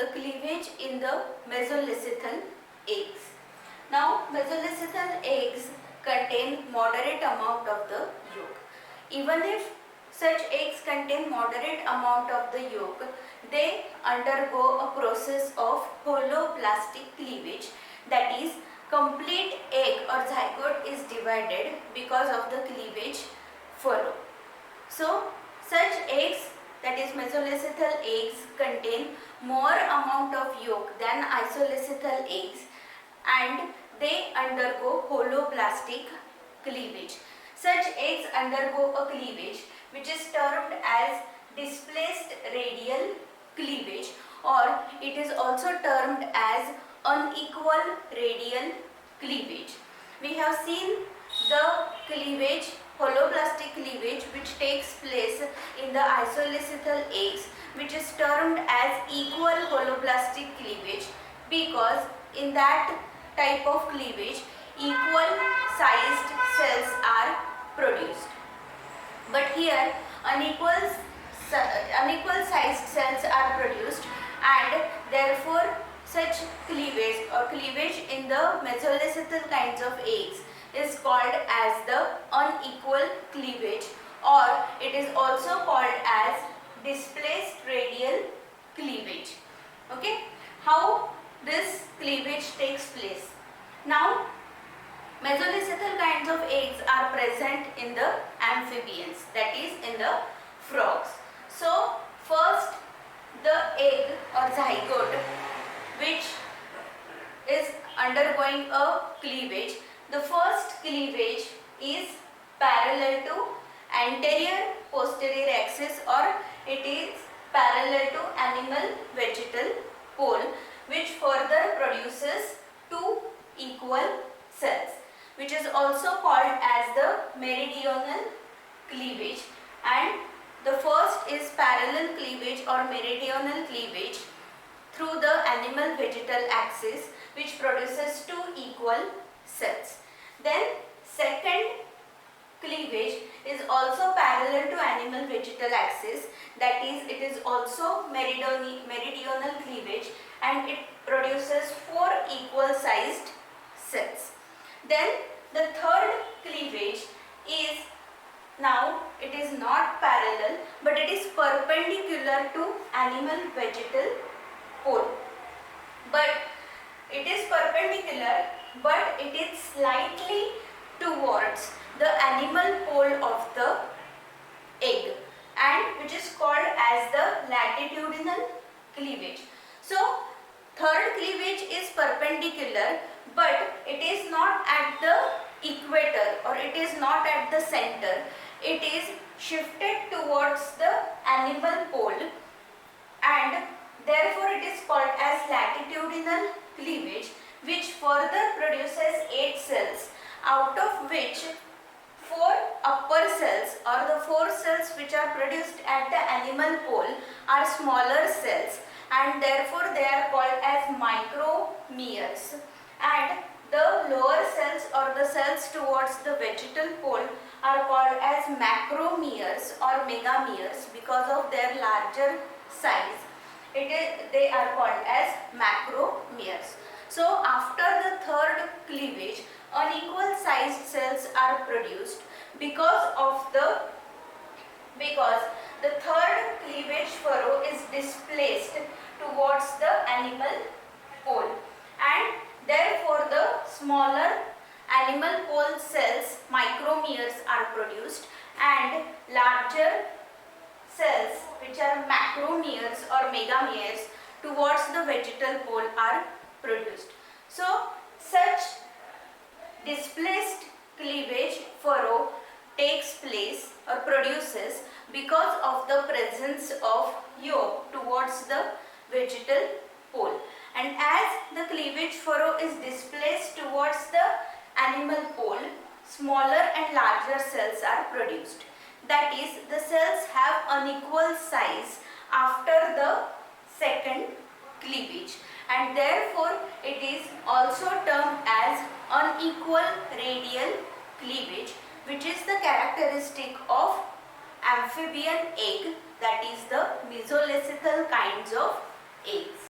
the cleavage in the mesolecithal eggs. Now, mesolecithal eggs contain moderate amount of the yolk. Even if such eggs contain moderate amount of the yolk, they undergo a process of holoplastic cleavage, that is, complete egg or zygote is divided because of the cleavage furrow. So, such eggs, that is mesolecithal eggs, contain more amount of yolk than isolecithal eggs and they undergo holoplastic cleavage. Such eggs undergo a cleavage which is termed as displaced radial cleavage, or it is also termed as unequal radial cleavage. We have seen the cleavage, holoplastic cleavage, which takes place in the isolecithal eggs, which is termed as equal holoplastic cleavage because in that type of cleavage equal sized cells are produced. But here unequal sized cells are produced, and therefore such cleavage or cleavage in the mesolecithal kinds of eggs is called as the unequal cleavage, or it is also called as displaced radial cleavage. Okay, how this cleavage takes place? Now, mesolecithal kinds of eggs are present in the amphibians, that is in the frogs. So, first the egg or zygote which is undergoing a cleavage, the first cleavage is parallel to anterior posterior axis, or it is parallel to animal vegetal pole, which further produces two equal cells, which is also called as the meridional cleavage. And the first is parallel cleavage or meridional cleavage through the animal vegetal axis, which produces two equal cells. Then second cleavage is also parallel to animal vegetal axis, that is it is also meridional cleavage, and it produces four equal sized cells. Then the third cleavage is, now it is not parallel but it is perpendicular to animal vegetal pole, but it is perpendicular but it is slightly towards the animal pole of the egg, and which is called as the latitudinal cleavage. So third cleavage is perpendicular but it is not at the equator, or it is not at the center, it is shifted towards the animal pole, and therefore it is called as latitudinal cleavage, which further produces 8 cells, out of which 4 upper cells, or the 4 cells which are produced at the animal pole, are smaller cells, and therefore they are called as micromeres, and the lower cells or the cells towards the vegetal pole are called as macromeres or megameres because of their larger size. They are called as macromeres. So after the third cleavage, unequal sized cells are produced because the third cleavage furrow is displaced towards the animal pole, and therefore the smaller animal pole cells, micromeres, are produced, and larger cells which are macromeres or megameres towards the vegetal pole are produced. So such displaced cleavage furrow takes place or produces because of the presence of yolk towards the vegetal pole, and as the cleavage furrow is displaced towards the animal pole, smaller and larger cells are produced. That is, the cells have unequal size after the second cleavage, and therefore it is also termed as unequal radial cleavage, which is the characteristic of amphibian egg, that is the mesolecithal kinds of eggs.